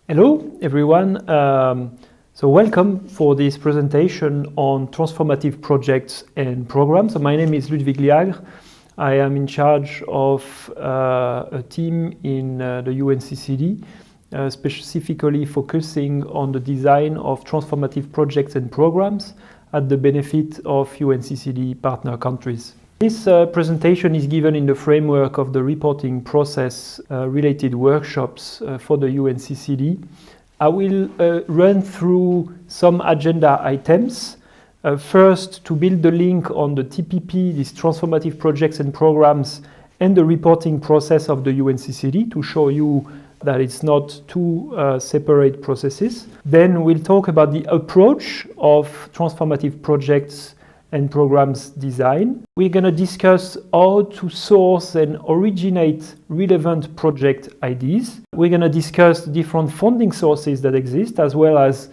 Hello everyone, so welcome for this presentation on transformative projects and programs. So my name is Ludwig Liagre. I am in charge of a team in the UNCCD, specifically focusing on the design of transformative projects and programs at the benefit of UNCCD partner countries. This presentation is given in the framework of the reporting process related workshops for the UNCCD. I will run through some agenda items. First, to build the link on the TPP, these transformative projects and programs, and the reporting process of the UNCCD to show you that it's not two separate processes. Then we'll talk about the approach of transformative projects and programs design. We're going to discuss how to source and originate relevant project ideas. We're going to discuss different funding sources that exist, as well as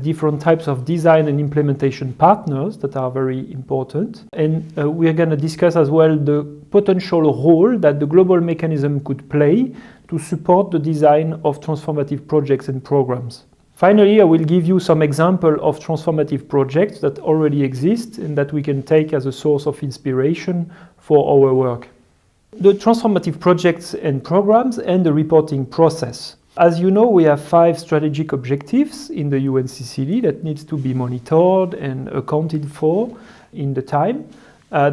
different types of design and implementation partners that are very important. And we're going to discuss as well the potential role that the global mechanism could play to support the design of transformative projects and programs. Finally, I will give you some examples of transformative projects that already exist and that we can take as a source of inspiration for our work. The transformative projects and programs and the reporting process. As you know, we have 5 strategic objectives in the UNCCD that needs to be monitored and accounted for in the time.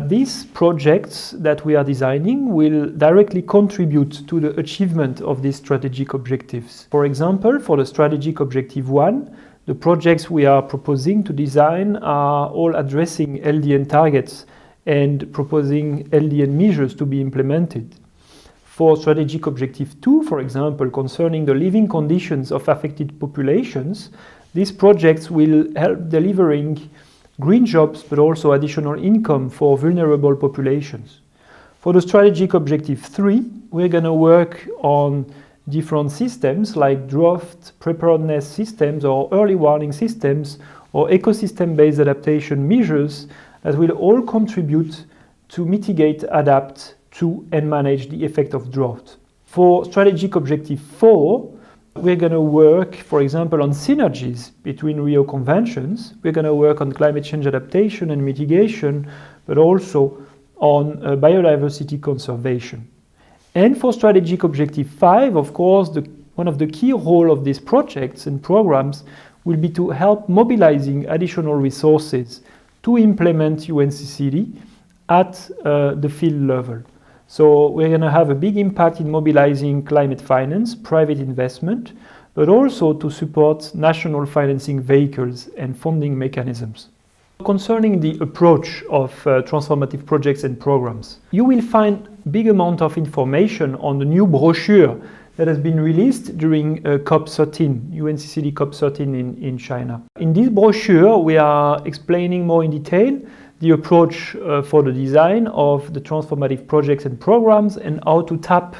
These projects that we are designing will directly contribute to the achievement of these strategic objectives. For example, for the strategic objective 1, the projects we are proposing to design are all addressing LDN targets and proposing LDN measures to be implemented. For strategic objective 2, for example, concerning the living conditions of affected populations, these projects will help delivering green jobs, but also additional income for vulnerable populations. For the strategic objective 3, we're going to work on different systems like drought preparedness systems or early warning systems or ecosystem-based adaptation measures that will all contribute to mitigate, adapt to, and manage the effect of drought. For strategic objective 4, we're going to work, for example, on synergies between Rio Conventions. We're going to work on climate change adaptation and mitigation, but also on biodiversity conservation. And for strategic objective 5, of course, one of the key roles of these projects and programs will be to help mobilizing additional resources to implement UNCCD at the field level. So we're going to have a big impact in mobilizing climate finance, private investment, but also to support national financing vehicles and funding mechanisms. Concerning the approach of transformative projects and programs, you will find big amount of information on the new brochure that has been released during COP13, UNCCD COP13 in China. In this brochure, we are explaining more in detail the approach for the design of the transformative projects and programs and how to tap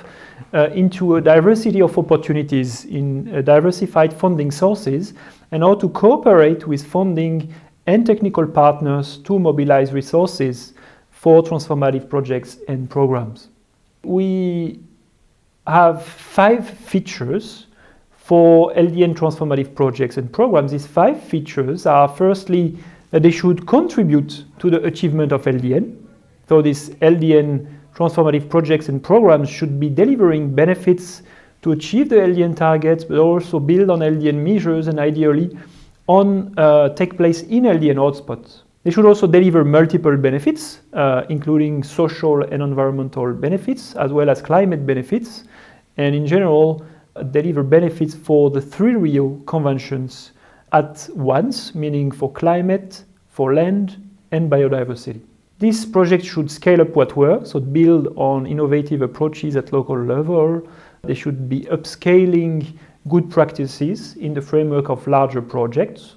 into a diversity of opportunities in diversified funding sources and how to cooperate with funding and technical partners to mobilize resources for transformative projects and programs. We have 5 features for LDN transformative projects and programs. These 5 features are firstly that they should contribute to the achievement of LDN. So these LDN transformative projects and programs should be delivering benefits to achieve the LDN targets, but also build on LDN measures and ideally take place in LDN hotspots. They should also deliver multiple benefits, including social and environmental benefits, as well as climate benefits, and in general, deliver benefits for the 3 Rio conventions at once, meaning for climate, for land, and biodiversity. This project should scale up what works, so build on innovative approaches at local level. They should be upscaling good practices in the framework of larger projects.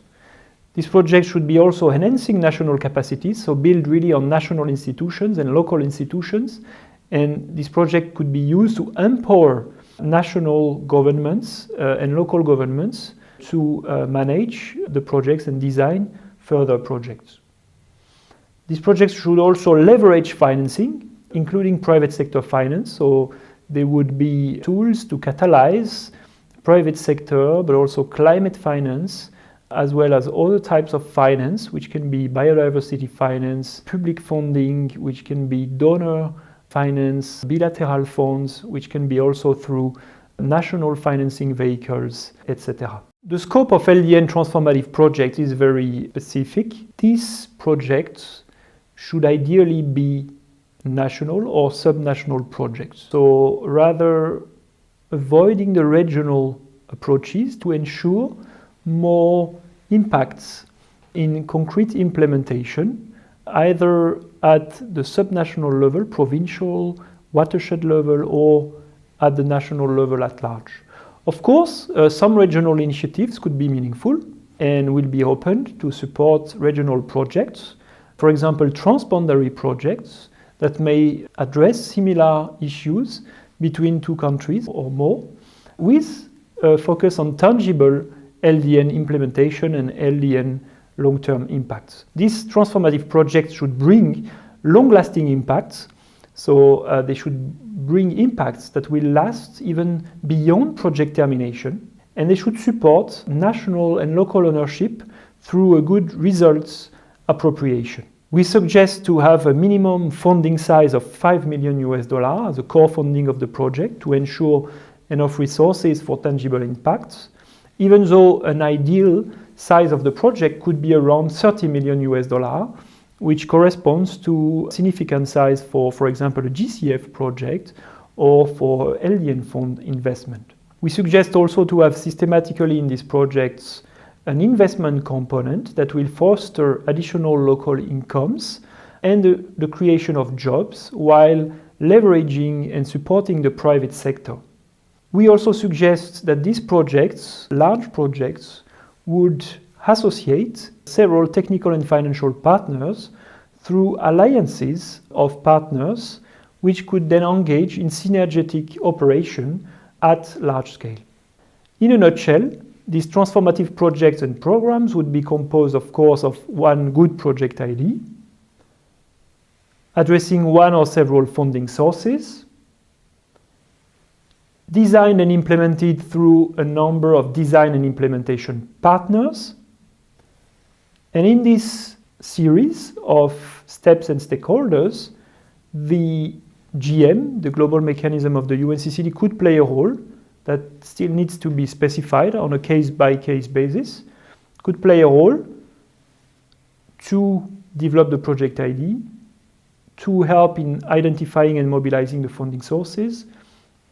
This project should be also enhancing national capacities, so build really on national institutions and local institutions. And this project could be used to empower national governments and local governments to manage the projects and design further projects. These projects should also leverage financing, including private sector finance, so they would be tools to catalyze private sector, but also climate finance, as well as other types of finance, which can be biodiversity finance, public funding, which can be donor finance, bilateral funds, which can be also through national financing vehicles, etc. The scope of LDN transformative project is very specific. These projects should ideally be national or subnational projects. So rather avoiding the regional approaches to ensure more impacts in concrete implementation, either at the subnational level, provincial, watershed level, or at the national level at large. Of course, some regional initiatives could be meaningful and will be opened to support regional projects. For example, transboundary projects that may address similar issues between two countries or more, with a focus on tangible LDN implementation and LDN long-term impacts. These transformative projects should bring long-lasting impacts, so they should bring impacts that will last even beyond project termination, and they should support national and local ownership through a good results appropriation. We suggest to have a minimum funding size of $5 million as a core funding of the project to ensure enough resources for tangible impacts, even though an ideal size of the project could be around $30 million, which corresponds to significant size for example, a GCF project or for LDN fund investment. We suggest also to have systematically in these projects an investment component that will foster additional local incomes and the creation of jobs while leveraging and supporting the private sector. We also suggest that these projects, large projects, would associate several technical and financial partners through alliances of partners which could then engage in synergetic operation at large scale. In a nutshell, these transformative projects and programs would be composed, of course, of one good project ID, addressing one or several funding sources, designed and implemented through a number of design and implementation partners. And in this series of steps and stakeholders, the GM, the global mechanism of the UNCCD, could play a role that still needs to be specified on a case-by-case basis, could play a role to develop the project ID, to help in identifying and mobilizing the funding sources,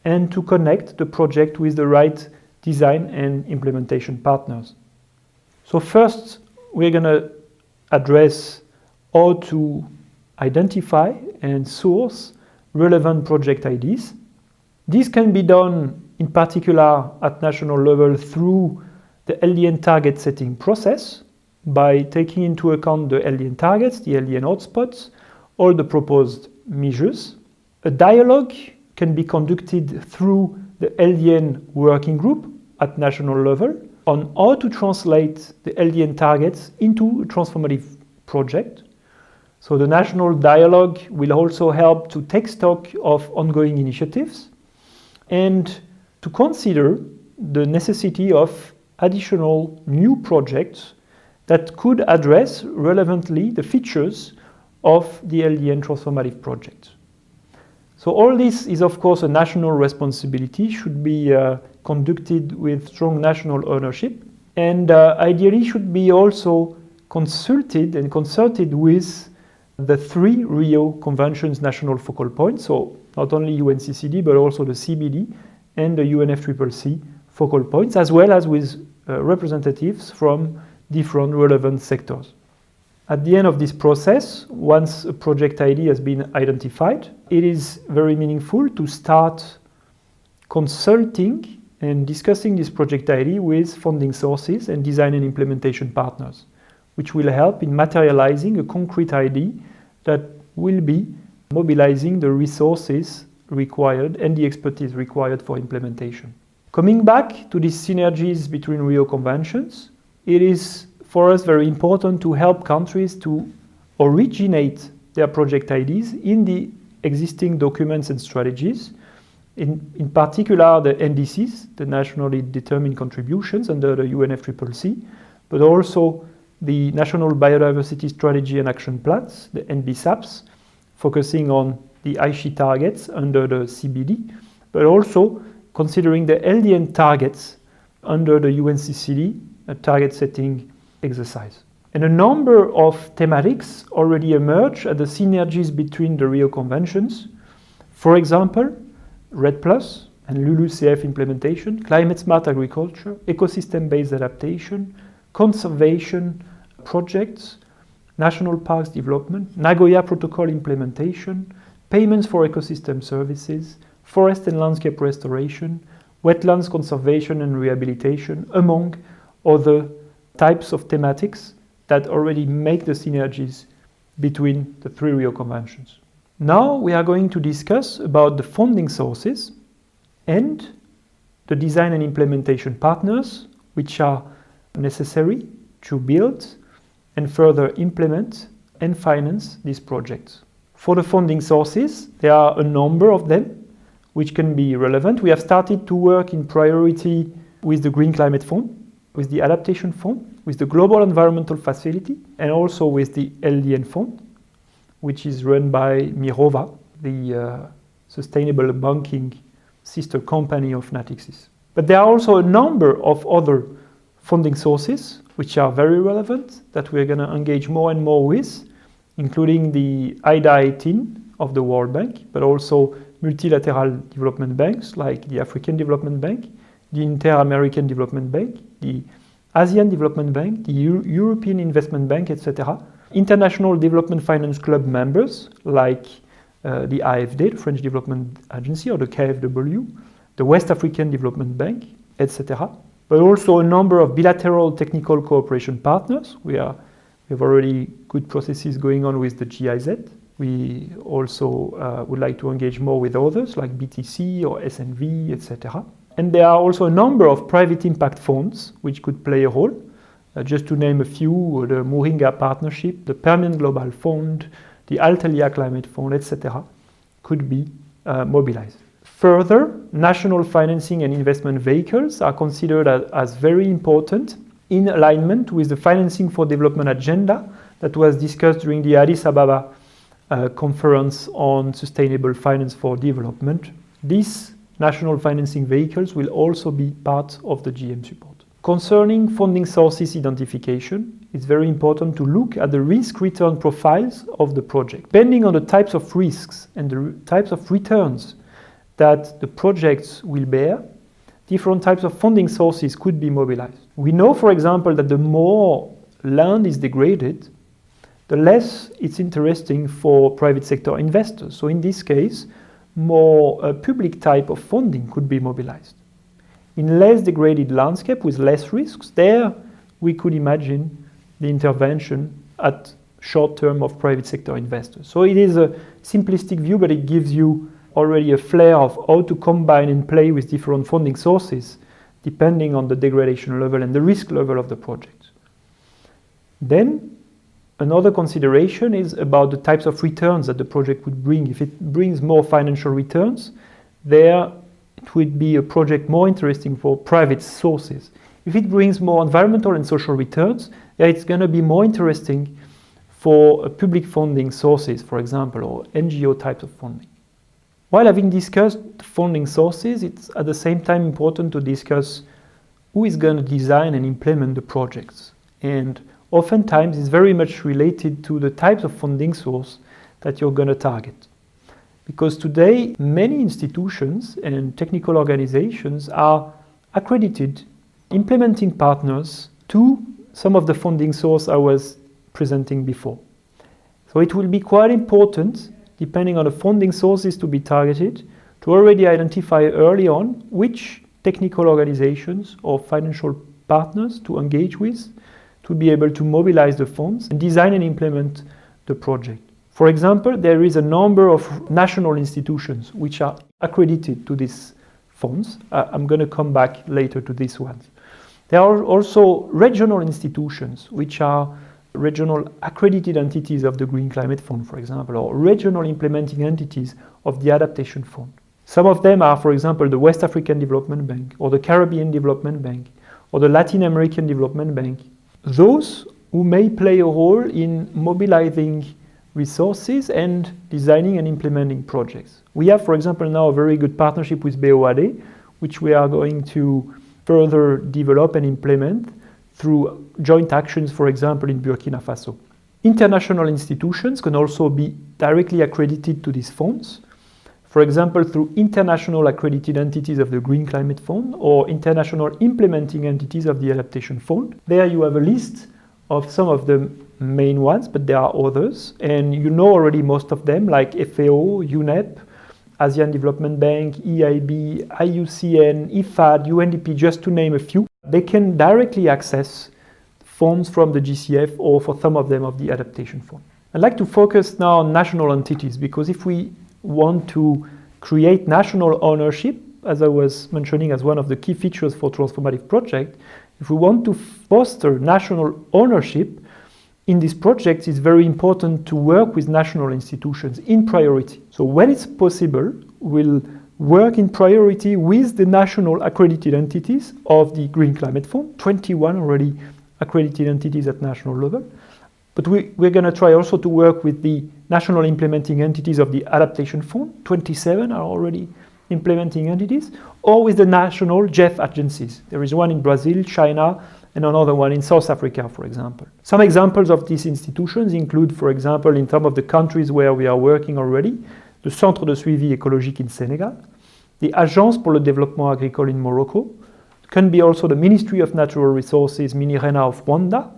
and to connect the project with the right design and implementation partners. So first, we're going to address how to identify and source relevant project IDs. This can be done in particular at national level through the LDN target setting process by taking into account the LDN targets, the LDN hotspots, all the proposed measures. A dialogue can be conducted through the LDN working group at national level on how to translate the LDN targets into a transformative project. So the national dialogue will also help to take stock of ongoing initiatives and to consider the necessity of additional new projects that could address relevantly the features of the LDN transformative project. So all this is, of course, a national responsibility, should be conducted with strong national ownership, and ideally should be also consulted and concerted with the 3 Rio Convention's national focal points, so not only UNCCD, but also the CBD and the UNFCCC focal points, as well as with representatives from different relevant sectors. At the end of this process, once a project ID has been identified, it is very meaningful to start consulting and discussing this project ID with funding sources and design and implementation partners, which will help in materializing a concrete ID that will be mobilizing the resources required and the expertise required for implementation. Coming back to these synergies between Rio Conventions, it is for us very important to help countries to originate their project IDs in the existing documents and strategies in particular the NDCs, the nationally determined contributions under the UNFCCC, but also the National Biodiversity Strategy and Action Plans, the NBSAPs, focusing on the Aichi targets under the CBD, but also considering the LDN targets under the UNCCD, a target setting exercise. And a number of thematics already emerge at the synergies between the Rio Conventions. For example, REDD+ and LULUCF implementation, climate smart agriculture, ecosystem-based adaptation, conservation projects, national parks development, Nagoya Protocol implementation, payments for ecosystem services, forest and landscape restoration, wetlands conservation and rehabilitation, among other types of thematics that already make the synergies between the three Rio Conventions. Now we are going to discuss about the funding sources and the design and implementation partners which are necessary to build and further implement and finance these projects. For the funding sources, there are a number of them which can be relevant. We have started to work in priority with the Green Climate Fund, with the Adaptation Fund, with the Global Environmental Facility, and also with the LDN Fund, which is run by Mirova, the sustainable banking sister company of Natixis. But there are also a number of other funding sources which are very relevant that we're going to engage more and more with, including the IDA 18 of the World Bank, but also multilateral development banks like the African Development Bank, the Inter-American Development Bank, the ASEAN Development Bank, the European Investment Bank, etc. International Development Finance Club members like the AFD, the French Development Agency, or the KfW, the West African Development Bank, etc. But also a number of bilateral technical cooperation partners. We have already good processes going on with the GIZ. We also would like to engage more with others like BTC or SNV, etc. And there are also a number of private impact funds which could play a role. Just to name a few, the Moringa Partnership, the Permian Global Fund, the Altalia Climate Fund, etc. could be mobilized. Further, national financing and investment vehicles are considered as very important in alignment with the Financing for Development agenda that was discussed during the Addis Ababa conference on sustainable finance for development. These national financing vehicles will also be part of the GM support. Concerning funding sources identification, it's very important to look at the risk-return profiles of the project. Depending on the types of risks and the types of returns that the projects will bear, different types of funding sources could be mobilized. We know, for example, that the more land is degraded, the less it's interesting for private sector investors. So in this case, more public type of funding could be mobilized. In less degraded landscape with less risks, there we could imagine the intervention at short term of private sector investors. So it is a simplistic view, but it gives you already a flair of how to combine and play with different funding sources depending on the degradation level and the risk level of the project. Then another consideration is about the types of returns that the project would bring. If it brings more financial returns, there it would be a project more interesting for private sources. If it brings more environmental and social returns, there it's going to be more interesting for public funding sources, for example, or NGO types of funding. While having discussed funding sources, it's at the same time important to discuss who is going to design and implement the projects. And oftentimes it's very much related to the types of funding source that you're going to target. Because today, many institutions and technical organizations are accredited implementing partners to some of the funding source I was presenting before. So it will be quite important, depending on the funding sources to be targeted, to already identify early on which technical organizations or financial partners to engage with to be able to mobilize the funds and design and implement the project. For example, there is a number of national institutions which are accredited to these funds. I'm going to come back later to these ones. There are also regional institutions which are regional accredited entities of the Green Climate Fund, for example, or regional implementing entities of the Adaptation Fund. Some of them are, for example, the West African Development Bank, or the Caribbean Development Bank, or the Latin American Development Bank. Those who may play a role in mobilizing resources and designing and implementing projects. We have, for example, now a very good partnership with BOAD, which we are going to further develop and implement through joint actions, for example, in Burkina Faso. International institutions can also be directly accredited to these funds, for example, through international accredited entities of the Green Climate Fund or international implementing entities of the Adaptation Fund. There you have a list of some of the main ones, but there are others, and you know already most of them, like FAO, UNEP, ASEAN Development Bank, EIB, IUCN, IFAD, UNDP, just to name a few. They can directly access funds from the GCF or, for some of them, of the Adaptation Fund. I'd like to focus now on national entities, because if we want to create national ownership, as I was mentioning as one of the key features for Transformative project, if we want to foster national ownership in these projects, it's very important to work with national institutions in priority. So when it's possible, we'll work in priority with the national accredited entities of the Green Climate Fund, 21 already accredited entities at national level. But we're going to try also to work with the national implementing entities of the Adaptation Fund, 27 are already implementing entities, or with the national GEF agencies. There is one in Brazil, China, and another one in South Africa, for example. Some examples of these institutions include, for example, in some of the countries where we are working already, the Centre de Suivi Écologique in Senegal, the Agence pour le Développement Agricole in Morocco, it can be also the Ministry of Natural Resources, Minirena of Rwanda,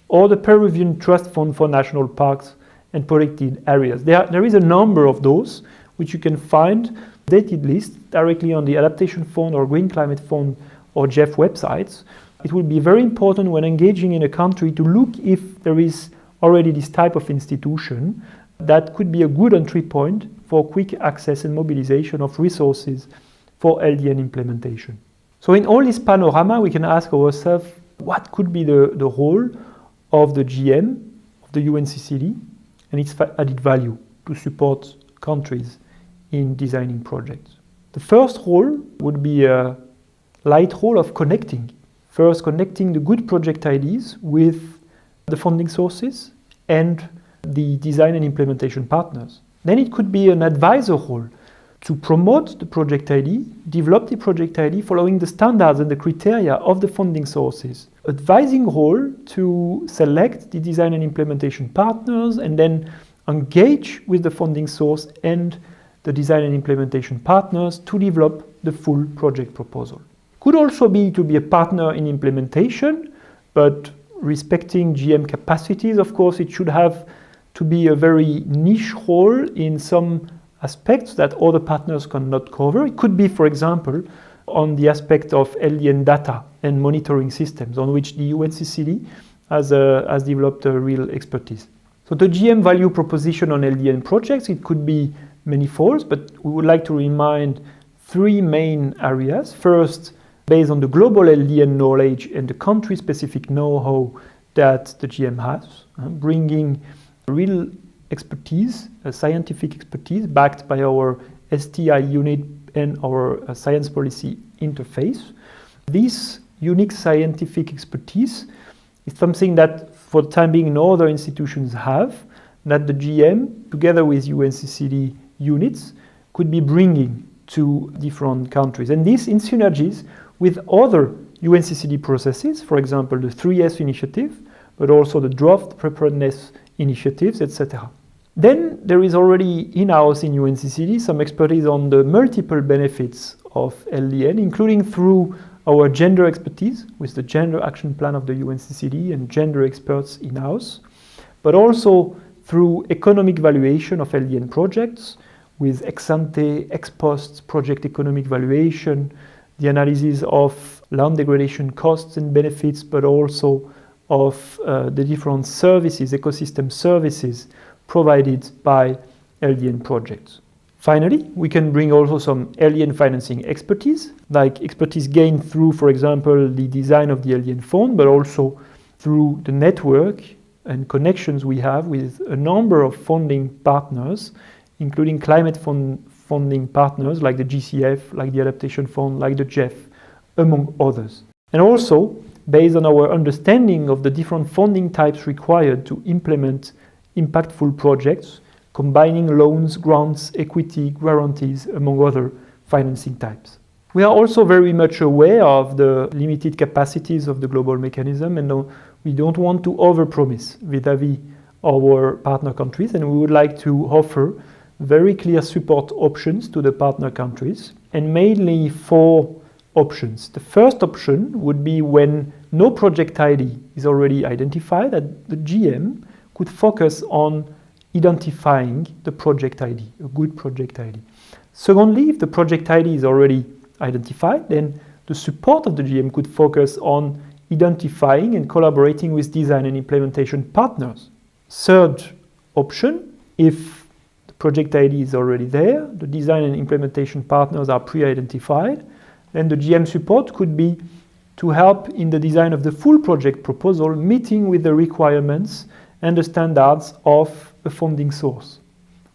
or the Peruvian Trust Fund for National Parks and Protected Areas. There is a number of those which you can find dated list directly on the Adaptation Fund or Green Climate Fund or GEF websites. It will be very important when engaging in a country to look if there is already this type of institution that could be a good entry point for quick access and mobilization of resources for LDN implementation. So in all this panorama, we can ask ourselves, what could be the role of the GM, of the UNCCD, and its added value to support countries in designing projects? The first role would be a light role of connecting. First, connecting the good project ideas with the funding sources and the design and implementation partners. Then it could be an advisor role to promote the project ID, develop the project ID following the standards and the criteria of the funding sources. Advising role to select the design and implementation partners and then engage with the funding source and the design and implementation partners to develop the full project proposal. Could also be to be a partner in implementation, but respecting GM capacities, of course, it should have to be a very niche role in some aspects that other partners cannot cover. It could be, for example, on the aspect of LDN data and monitoring systems, on which the UNCCD has developed a real expertise. So the GM value proposition on LDN projects, it could be manifold, but we would like to remind three main areas. First, based on the global LDN knowledge and the country-specific know-how that the GM has, bringing real expertise, scientific expertise backed by our STI unit and our science policy interface. This unique scientific expertise is something that for the time being no other institutions have, that the GM, together with UNCCD units, could be bringing to different countries. And this in synergies with other UNCCD processes, for example, the 3S initiative, but also the drought preparedness initiatives, etc. Then there is already in-house in UNCCD some expertise on the multiple benefits of LDN, including through our gender expertise with the gender action plan of the UNCCD and gender experts in-house, but also through economic valuation of LDN projects with ex-ante, ex-post project economic valuation, the analysis of land degradation costs and benefits, but also of the different services, ecosystem services provided by LDN projects. Finally, we can bring also some LDN financing expertise, like expertise gained through, for example, the design of the LDN fund, but also through the network and connections we have with a number of funding partners, including climate fund funding partners like the GCF, like the Adaptation Fund, like the GEF, among others. And also, based on our understanding of the different funding types required to implement impactful projects, combining loans, grants, equity, guarantees, among other financing types. We are also very much aware of the limited capacities of the global mechanism, and we don't want to overpromise vis-à-vis our partner countries, and we would like to offer very clear support options to the partner countries, and mainly 4 options. The first option would be when no project ID is already identified, that the GM could focus on identifying the project ID, a good project ID. Secondly, if the project ID is already identified, then the support of the GM could focus on identifying and collaborating with design and implementation partners. Third option, if the project ID is already there, the design and implementation partners are pre-identified, then the GM support could be to help in the design of the full project proposal, meeting with the requirements and the standards of a funding source,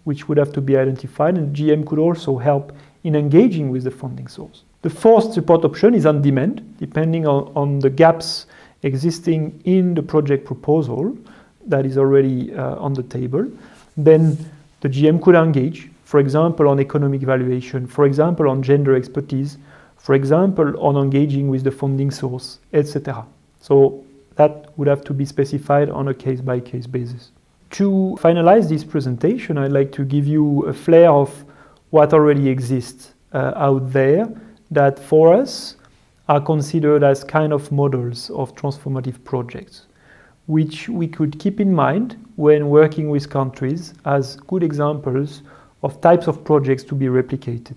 which would have to be identified, and GM could also help in engaging with the funding source. The fourth support option is on demand, depending on the gaps existing in the project proposal that is already on the table. Then the GM could engage, for example, on economic valuation, for example, on gender expertise, for example, on engaging with the funding source, etc. So that would have to be specified on a case-by-case basis. To finalize this presentation, I'd like to give you a flair of what already exists out there that for us are considered as kind of models of transformative projects, which we could keep in mind when working with countries as good examples of types of projects to be replicated.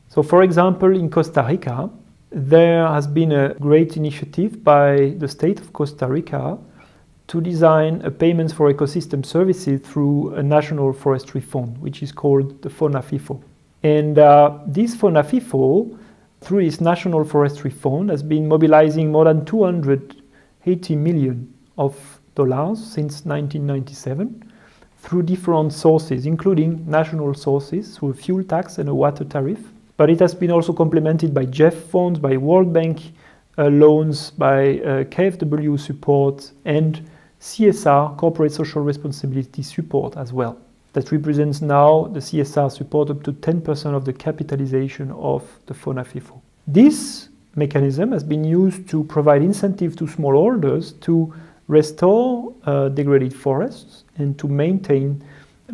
So for example, in Costa Rica, there has been a great initiative by the state of Costa Rica to design a payments for ecosystem services through a national forestry fund, which is called the FONAFIFO. And this FONAFIFO, through this national forestry fund, has been mobilizing more than $280 million since 1997 through different sources, including national sources through a fuel tax and a water tariff. But it has been also complemented by GEF funds, by World Bank loans, by KfW support, and CSR, corporate social responsibility support as well. That represents now the CSR support up to 10% of the capitalization of the FONAFIFO. This mechanism has been used to provide incentive to smallholders to restore degraded forests and to maintain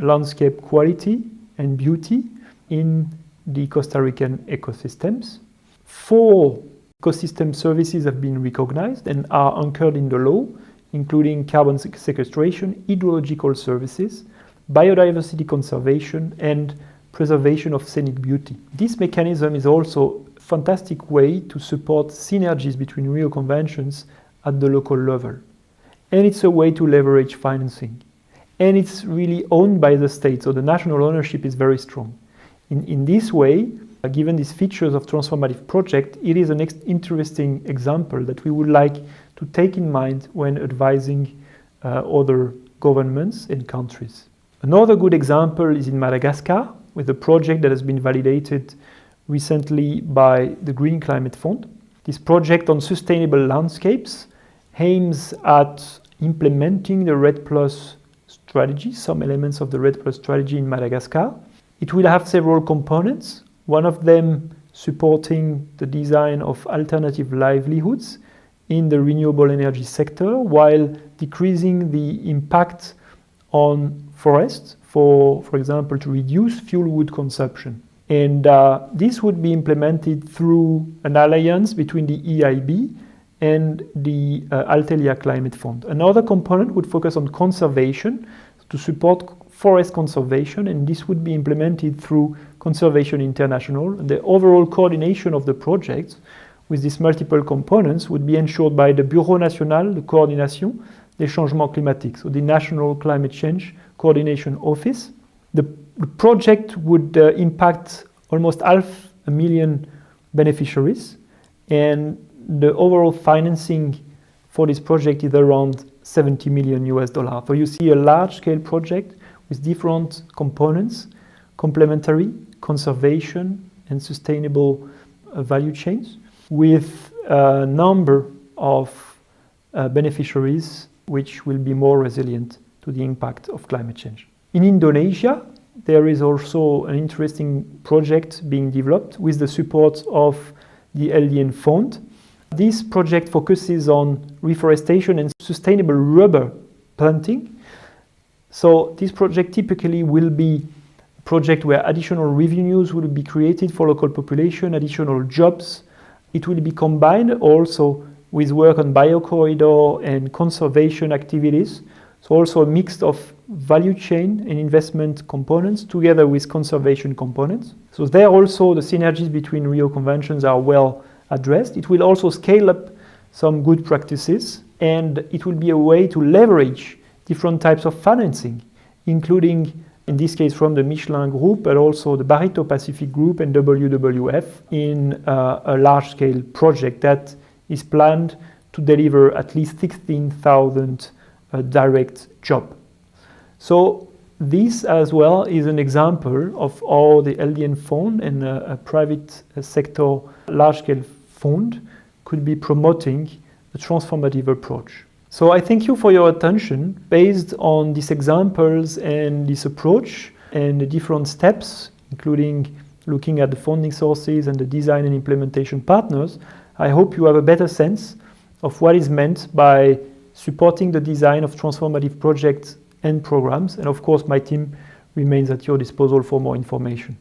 landscape quality and beauty in the Costa Rican ecosystems. 4 ecosystem services have been recognized and are anchored in the law, including carbon sequestration, hydrological services, biodiversity conservation, and preservation of scenic beauty. This mechanism is also a fantastic way to support synergies between Rio conventions at the local level. And it's a way to leverage financing. And it's really owned by the state, so the national ownership is very strong. In this way, given these features of transformative project, it is an interesting example that we would like to take in mind when advising other governments and countries. Another good example is in Madagascar, with a project that has been validated recently by the Green Climate Fund. This project on sustainable landscapes aims at implementing the REDD+ strategy, some elements of the REDD+ strategy in Madagascar. It will have several components, one of them supporting the design of alternative livelihoods in the renewable energy sector while decreasing the impact on forests, for example, to reduce fuel wood consumption. And this would be implemented through an alliance between the EIB and the Altelia Climate Fund. Another component would focus on conservation to support forest conservation, and this would be implemented through Conservation International. And the overall coordination of the project with these multiple components would be ensured by the Bureau National de Coordination des Changements Climatiques, so the National Climate Change Coordination Office. The project would impact almost 500,000 beneficiaries, and the overall financing for this project is around $70 million. So you see a large-scale project with different components, complementary, conservation and sustainable value chains with a number of beneficiaries which will be more resilient to the impact of climate change. In Indonesia, there is also an interesting project being developed with the support of the LDN Fund. This project focuses on reforestation and sustainable rubber planting. So this project typically will be a project where additional revenues will be created for local population, additional jobs. It will be combined also with work on biocorridor and conservation activities. So also a mix of value chain and investment components together with conservation components. So there also the synergies between Rio Conventions are well addressed. It will also scale up some good practices, and it will be a way to leverage different types of financing, including in this case from the Michelin Group, but also the Barreto Pacific Group and WWF in a large-scale project that is planned to deliver at least 16,000 direct jobs. So this as well is an example of how the LDN Fund and a private sector large-scale fund could be promoting a transformative approach. So I thank you for your attention. Based on these examples and this approach and the different steps, including looking at the funding sources and the design and implementation partners, I hope you have a better sense of what is meant by supporting the design of transformative projects and programs. And of course, my team remains at your disposal for more information.